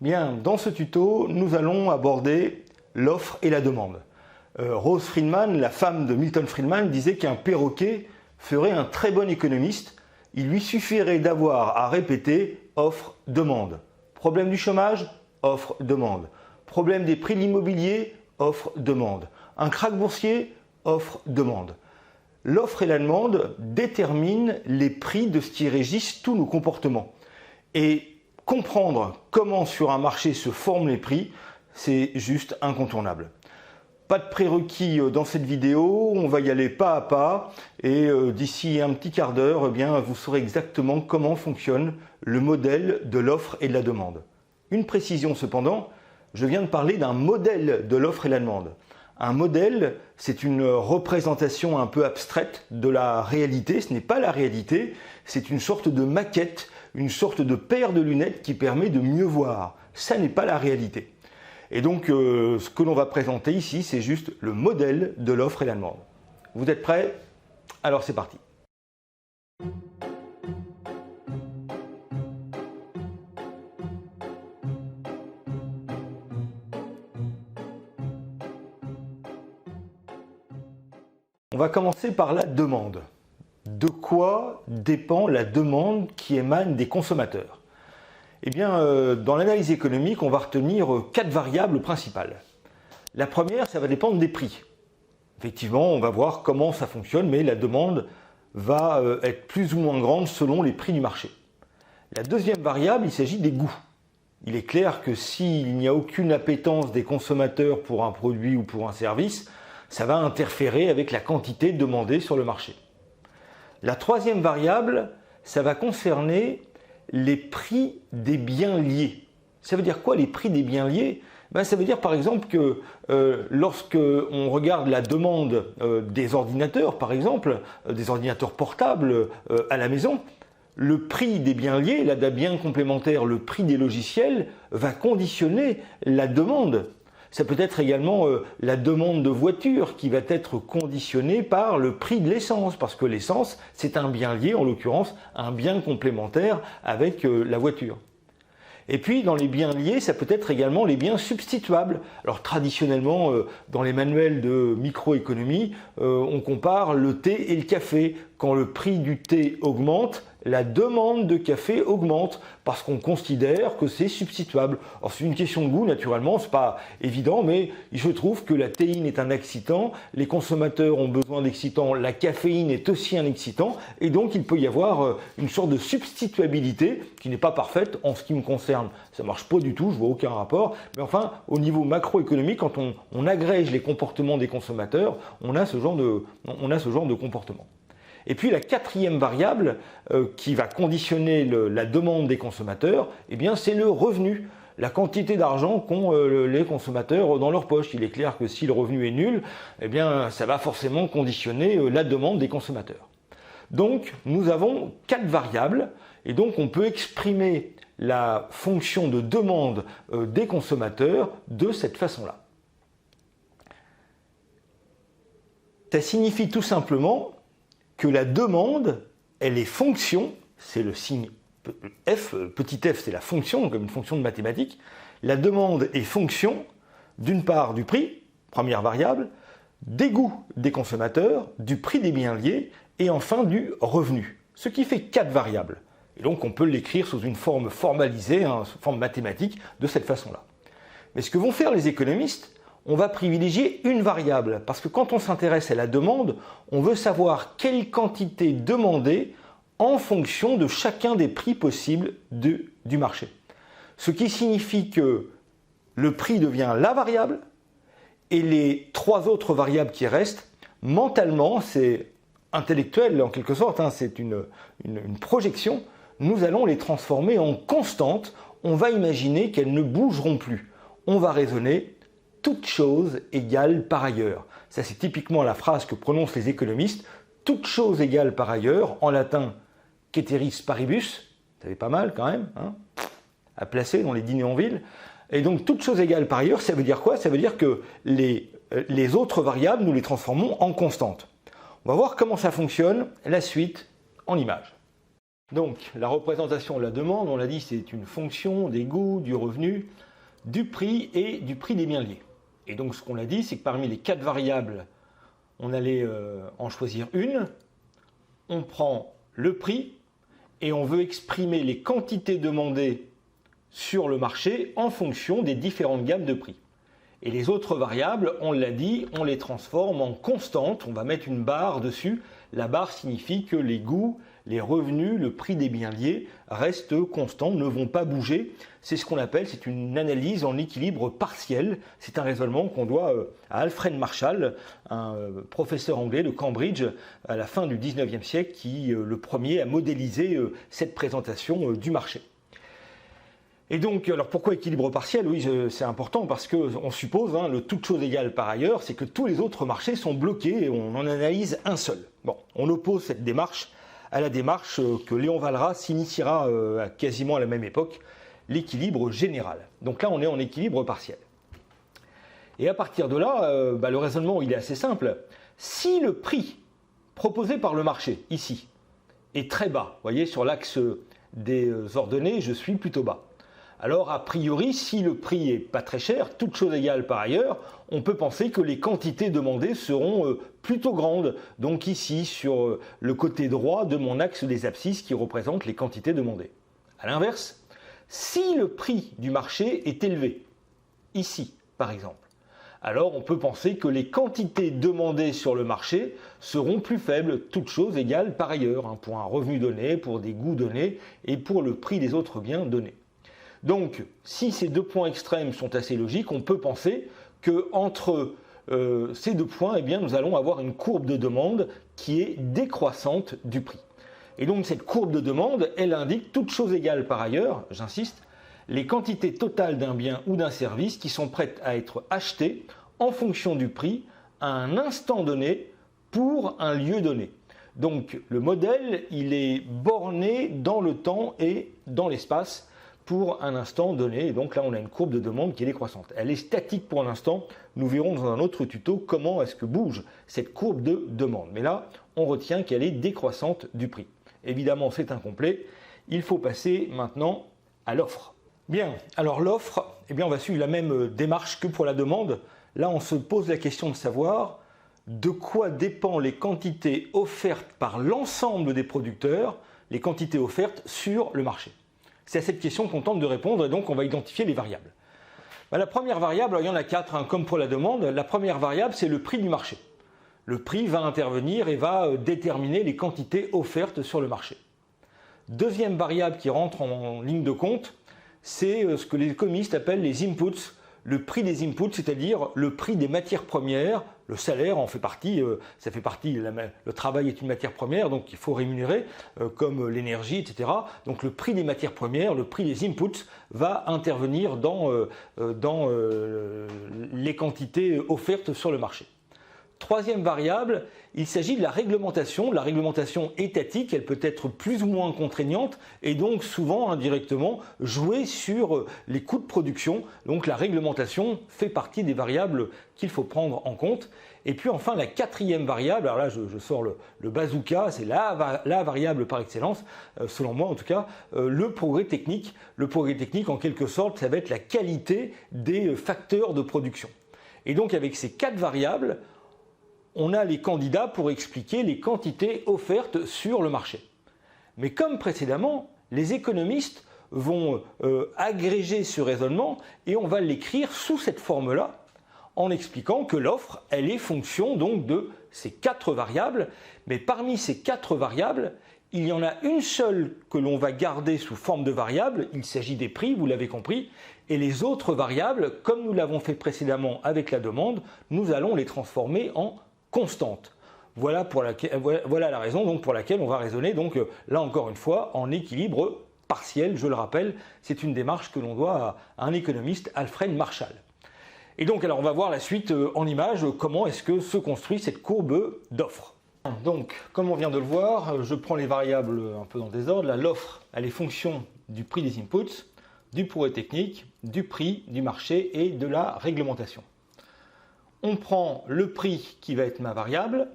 Bien, dans ce tuto, nous allons aborder l'offre et la demande. Rose Friedman, la femme de Milton Friedman, disait qu'un perroquet ferait un très bon économiste. Il lui suffirait d'avoir à répéter offre-demande. Problème du chômage? Offre-demande. Problème des prix de l'immobilier? Offre-demande. Un krach boursier? Offre-demande. L'offre et la demande déterminent les prix de ce qui régissent tous nos comportements. Et comprendre comment sur un marché se forment les prix, c'est juste incontournable. Pas de prérequis dans cette vidéo, on va y aller pas à pas et d'ici un petit quart d'heure, vous saurez exactement comment fonctionne le modèle de l'offre et de la demande. Une précision cependant, je viens de parler d'un modèle de l'offre et de la demande. Un modèle, c'est une représentation un peu abstraite de la réalité, ce n'est pas la réalité, c'est une sorte de maquette, une sorte de paire de lunettes qui permet de mieux voir. Ça n'est pas la réalité. Et donc, ce que l'on va présenter ici, c'est juste le modèle de l'offre et la demande. Vous êtes prêts? Alors c'est parti. On va commencer par la demande. De quoi dépend la demande qui émane des consommateurs? Eh bien, dans l'analyse économique, on va retenir 4 variables principales. La première, ça va dépendre des prix. Effectivement, on va voir comment ça fonctionne, mais la demande va être plus ou moins grande selon les prix du marché. La deuxième variable, il s'agit des goûts. Il est clair que s'il n'y a aucune appétence des consommateurs pour un produit ou pour un service, ça va interférer avec la quantité demandée sur le marché. La troisième variable, ça va concerner les prix des biens liés. Ça veut dire quoi les prix des biens liés? Ça veut dire par exemple que lorsque on regarde la demande des ordinateurs, par exemple, des ordinateurs portables à la maison, le prix des biens liés, là d'un bien complémentaire, le prix des logiciels va conditionner la demande. Ça peut être également la demande de voiture qui va être conditionnée par le prix de l'essence, parce que l'essence, c'est un bien lié, en l'occurrence, un bien complémentaire avec la voiture. Et puis, dans les biens liés, ça peut être également les biens substituables. Alors, traditionnellement, dans les manuels de microéconomie, on compare le thé et le café. Quand le prix du thé augmente, la demande de café augmente parce qu'on considère que c'est substituable. Alors c'est une question de goût naturellement, c'est pas évident, mais je trouve que la théine est un excitant, les consommateurs ont besoin d'excitants, la caféine est aussi un excitant, et donc il peut y avoir une sorte de substituabilité qui n'est pas parfaite en ce qui me concerne. Ça marche pas du tout, je vois aucun rapport, mais enfin au niveau macroéconomique, quand on agrège les comportements des consommateurs, on a ce genre de comportement. Et puis la quatrième variable qui va conditionner la demande des consommateurs, c'est le revenu, la quantité d'argent qu'ont les consommateurs dans leur poche. Il est clair que si le revenu est nul, ça va forcément conditionner la demande des consommateurs. Donc nous avons 4 variables et donc on peut exprimer la fonction de demande des consommateurs de cette façon-là. Ça signifie tout simplement que la demande, elle est fonction, c'est le signe F, petit f c'est la fonction, comme une fonction de mathématiques. La demande est fonction, d'une part du prix, première variable, des goûts des consommateurs, du prix des biens liés et enfin du revenu. Ce qui fait 4 variables. Et donc on peut l'écrire sous une forme formalisée, sous forme mathématique, de cette façon-là. Mais ce que vont faire les économistes, on va privilégier une variable, parce que quand on s'intéresse à la demande, on veut savoir quelle quantité demander en fonction de chacun des prix possibles du marché. Ce qui signifie que le prix devient la variable et les 3 autres variables qui restent, mentalement, c'est intellectuel en quelque sorte, c'est une projection, nous allons les transformer en constantes, on va imaginer qu'elles ne bougeront plus. On va raisonner toute chose égale par ailleurs. Ça, c'est typiquement la phrase que prononcent les économistes. Toute chose égale par ailleurs, en latin, ceteris paribus, ça fait pas mal quand même, à placer dans les dîners en ville. Et donc, toute chose égale par ailleurs, ça veut dire quoi? Ça veut dire que les autres variables, nous les transformons en constantes. On va voir comment ça fonctionne, la suite en images. Donc la représentation de la demande, on l'a dit, c'est une fonction des coûts, du revenu, du prix et du prix des biens liés. Et donc ce qu'on a dit, c'est que parmi les 4 variables, on allait en choisir une, on prend le prix et on veut exprimer les quantités demandées sur le marché en fonction des différentes gammes de prix. Et les autres variables, on l'a dit, on les transforme en constantes, on va mettre une barre dessus. La barre signifie que les coûts, les revenus, le prix des biens liés restent constants, ne vont pas bouger. C'est ce qu'on appelle, c'est une analyse en équilibre partiel. C'est un raisonnement qu'on doit à Alfred Marshall, un professeur anglais de Cambridge à la fin du 19e siècle, qui le premier a modélisé cette présentation du marché. Et donc, alors pourquoi équilibre partiel? Oui, c'est important parce qu'on suppose, le toute chose égale par ailleurs, c'est que tous les autres marchés sont bloqués et on en analyse un seul. Bon, on oppose cette démarche à la démarche que Léon Walras s'initiera à quasiment à la même époque, l'équilibre général. Donc là, on est en équilibre partiel. Et à partir de là, le raisonnement il est assez simple. Si le prix proposé par le marché, ici, est très bas, vous voyez, sur l'axe des ordonnées, je suis plutôt bas. Alors, a priori, si le prix est pas très cher, toute chose égale par ailleurs, on peut penser que les quantités demandées seront plutôt grandes. Donc ici, sur le côté droit de mon axe des abscisses qui représente les quantités demandées. A l'inverse, si le prix du marché est élevé, ici par exemple, alors on peut penser que les quantités demandées sur le marché seront plus faibles, toute chose égale par ailleurs, pour un revenu donné, pour des coûts donnés et pour le prix des autres biens donnés. Donc, si ces deux points extrêmes sont assez logiques, on peut penser qu'entre ces deux points, nous allons avoir une courbe de demande qui est décroissante du prix. Et donc, cette courbe de demande, elle indique, toute chose égale par ailleurs, j'insiste, les quantités totales d'un bien ou d'un service qui sont prêtes à être achetées en fonction du prix à un instant donné pour un lieu donné. Donc, le modèle, il est borné dans le temps et dans l'espace pour un instant donné. Et donc là, on a une courbe de demande qui est décroissante. Elle est statique pour l'instant. Nous verrons dans un autre tuto comment est-ce que bouge cette courbe de demande. Mais là, on retient qu'elle est décroissante du prix. Évidemment, c'est incomplet. Il faut passer maintenant à l'offre. Bien, alors l'offre, on va suivre la même démarche que pour la demande. Là, on se pose la question de savoir de quoi dépendent les quantités offertes par l'ensemble des producteurs, les quantités offertes sur le marché. C'est à cette question qu'on tente de répondre et donc on va identifier les variables. La première variable, il y en a 4, comme pour la demande. La première variable, c'est le prix du marché. Le prix va intervenir et va déterminer les quantités offertes sur le marché. Deuxième variable qui rentre en ligne de compte, c'est ce que les économistes appellent les inputs. Le prix des inputs, c'est-à-dire le prix des matières premières, le salaire en fait partie, ça fait partie, le travail est une matière première, donc il faut rémunérer, comme l'énergie, etc. Donc le prix des matières premières, le prix des inputs va intervenir dans les quantités offertes sur le marché. Troisième variable, il s'agit de la réglementation. La réglementation étatique, elle peut être plus ou moins contraignante et donc souvent indirectement jouer sur les coûts de production. Donc la réglementation fait partie des variables qu'il faut prendre en compte. Et puis enfin la quatrième variable, alors là je sors le bazooka, c'est la variable par excellence, selon moi en tout cas, le progrès technique. Le progrès technique en quelque sorte, ça va être la qualité des facteurs de production. Et donc avec ces 4 variables, on a les candidats pour expliquer les quantités offertes sur le marché. Mais comme précédemment, les économistes vont agréger ce raisonnement et on va l'écrire sous cette forme-là en expliquant que l'offre, elle est fonction donc de ces 4 variables. Mais parmi ces 4 variables, il y en a une seule que l'on va garder sous forme de variable, il s'agit des prix, vous l'avez compris, et les autres variables, comme nous l'avons fait précédemment avec la demande, nous allons les transformer en constante. Voilà la raison donc pour laquelle on va raisonner donc là encore une fois en équilibre partiel, je le rappelle, c'est une démarche que l'on doit à un économiste, Alfred Marshall. Et donc alors on va voir la suite en image, comment est-ce que se construit cette courbe d'offre. Donc comme on vient de le voir, je prends les variables un peu dans le désordre. Là, l'offre, elle est fonction du prix des inputs, du progrès technique, du prix, du marché et de la réglementation. On prend le prix qui va être ma variable,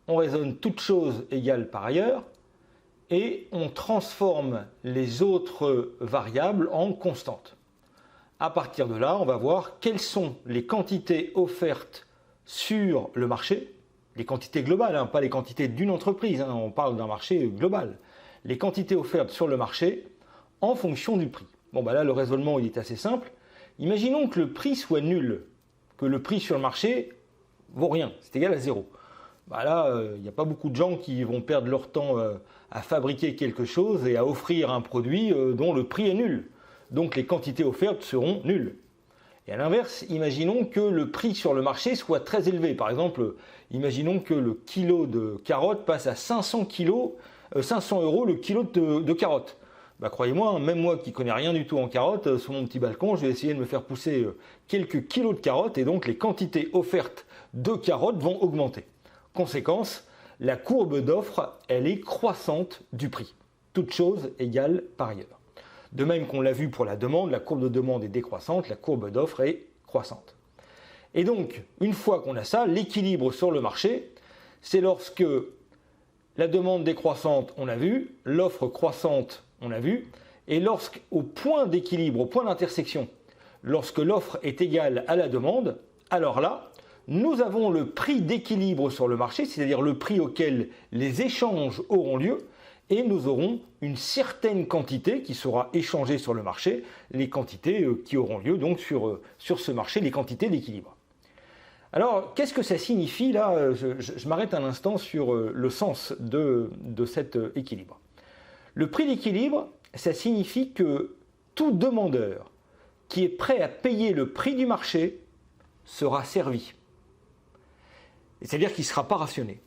on raisonne toute chose égale par ailleurs, et on transforme les autres variables en constantes. À partir de là, on va voir quelles sont les quantités offertes sur le marché, les quantités globales, pas les quantités d'une entreprise, on parle d'un marché global. Les quantités offertes sur le marché en fonction du prix. Bon, là, le raisonnement il est assez simple. Imaginons que le prix soit nul, que le prix sur le marché vaut rien, c'est égal à 0. Là, il n'y a pas beaucoup de gens qui vont perdre leur temps à fabriquer quelque chose et à offrir un produit dont le prix est nul. Donc les quantités offertes seront nulles. Et à l'inverse, imaginons que le prix sur le marché soit très élevé. Par exemple, imaginons que le kilo de carottes passe à 500 € le kilo de carottes. Croyez-moi, même moi qui connais rien du tout en carottes, sur mon petit balcon, je vais essayer de me faire pousser quelques kilos de carottes et donc les quantités offertes de carottes vont augmenter. Conséquence, la courbe d'offre, elle est croissante du prix. Toute chose égale par ailleurs. De même qu'on l'a vu pour la demande, la courbe de demande est décroissante, la courbe d'offre est croissante. Et donc, une fois qu'on a ça, l'équilibre sur le marché, c'est lorsque la demande décroissante, on a vu, l'offre croissante, on a vu, et lorsqu'au point d'équilibre, au point d'intersection, lorsque l'offre est égale à la demande, alors là, nous avons le prix d'équilibre sur le marché, c'est-à-dire le prix auquel les échanges auront lieu, et nous aurons une certaine quantité qui sera échangée sur le marché, les quantités qui auront lieu donc sur ce marché, les quantités d'équilibre. Alors, qu'est-ce que ça signifie là? Je m'arrête un instant sur le sens de cet équilibre. Le prix d'équilibre, ça signifie que tout demandeur qui est prêt à payer le prix du marché sera servi. C'est-à-dire qu'il ne sera pas rationné.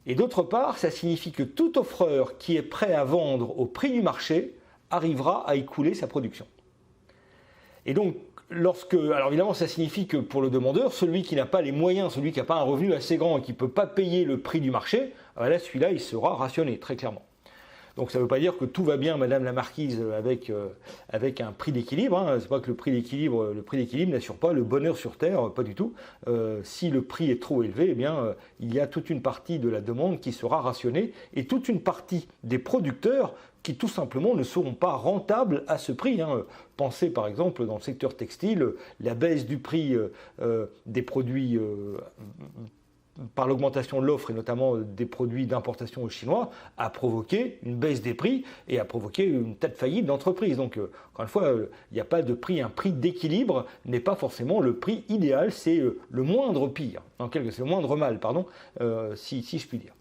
Et d'autre part, ça signifie que tout offreur qui est prêt à vendre au prix du marché arrivera à écouler sa production. Et donc, alors évidemment, ça signifie que pour le demandeur, celui qui n'a pas les moyens, celui qui n'a pas un revenu assez grand et qui ne peut pas payer le prix du marché, là, celui-là, il sera rationné, très clairement. Donc ça ne veut pas dire que tout va bien, Madame la Marquise, avec un prix d'équilibre. C'est pas que le prix d'équilibre n'assure pas le bonheur sur Terre, pas du tout. Si le prix est trop élevé, eh bien, il y a toute une partie de la demande qui sera rationnée et toute une partie des producteurs qui tout simplement ne seront pas rentables à ce prix. Pensez par exemple dans le secteur textile, la baisse du prix des produits par l'augmentation de l'offre et notamment des produits d'importation chinois, a provoqué une baisse des prix et a provoqué une tas de faillites d'entreprises. Donc, encore une fois, il n'y a pas de prix. Un prix d'équilibre n'est pas forcément le prix idéal, c'est le moindre pire, c'est le moindre mal, si je puis dire.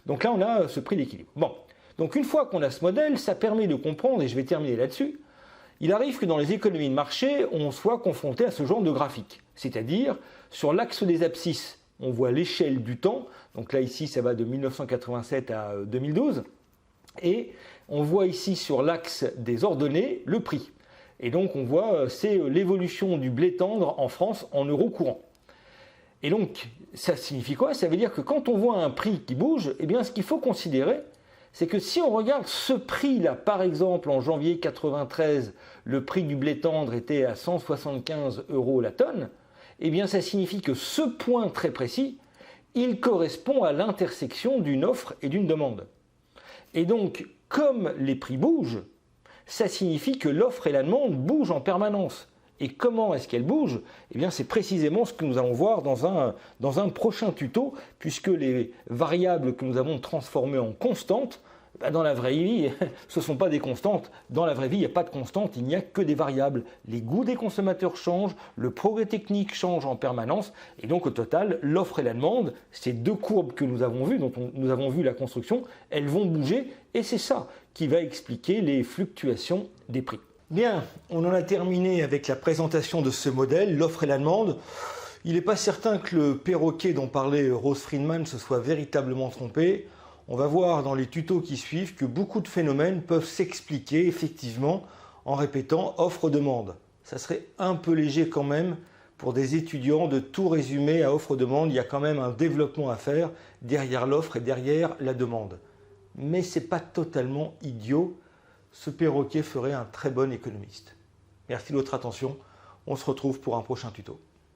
Donc là, on a ce prix d'équilibre. Bon, donc une fois qu'on a ce modèle, ça permet de comprendre, et je vais terminer là-dessus, il arrive que dans les économies de marché, on soit confronté à ce genre de graphique. C'est-à-dire, sur l'axe des abscisses, on voit l'échelle du temps, donc là ici ça va de 1987 à 2012, et on voit ici sur l'axe des ordonnées le prix. Et donc on voit c'est l'évolution du blé tendre en France en euros courants. Et donc ça signifie quoi? Ça veut dire que quand on voit un prix qui bouge, eh bien ce qu'il faut considérer, c'est que si on regarde ce prix-là, par exemple en janvier 93, le prix du blé tendre était à 175 € la tonne, eh bien ça signifie que ce point très précis, il correspond à l'intersection d'une offre et d'une demande. Et donc, comme les prix bougent, ça signifie que l'offre et la demande bougent en permanence. Et comment est-ce qu'elles bougent? Eh bien c'est précisément ce que nous allons voir dans un prochain tuto, puisque les variables que nous avons transformées en constantes, dans la vraie vie, ce ne sont pas des constantes. Dans la vraie vie, il n'y a pas de constantes, il n'y a que des variables. Les goûts des consommateurs changent, le progrès technique change en permanence, et donc au total, l'offre et la demande, ces deux courbes que nous avons vues, dont nous avons vu la construction, elles vont bouger, et c'est ça qui va expliquer les fluctuations des prix. Bien, on en a terminé avec la présentation de ce modèle, l'offre et la demande. Il n'est pas certain que le perroquet dont parlait Rose Friedman se soit véritablement trompé. On va voir dans les tutos qui suivent que beaucoup de phénomènes peuvent s'expliquer effectivement en répétant offre-demande. Ça serait un peu léger quand même pour des étudiants de tout résumer à offre-demande. Il y a quand même un développement à faire derrière l'offre et derrière la demande. Mais ce n'est pas totalement idiot. Ce perroquet ferait un très bon économiste. Merci de votre attention. On se retrouve pour un prochain tuto.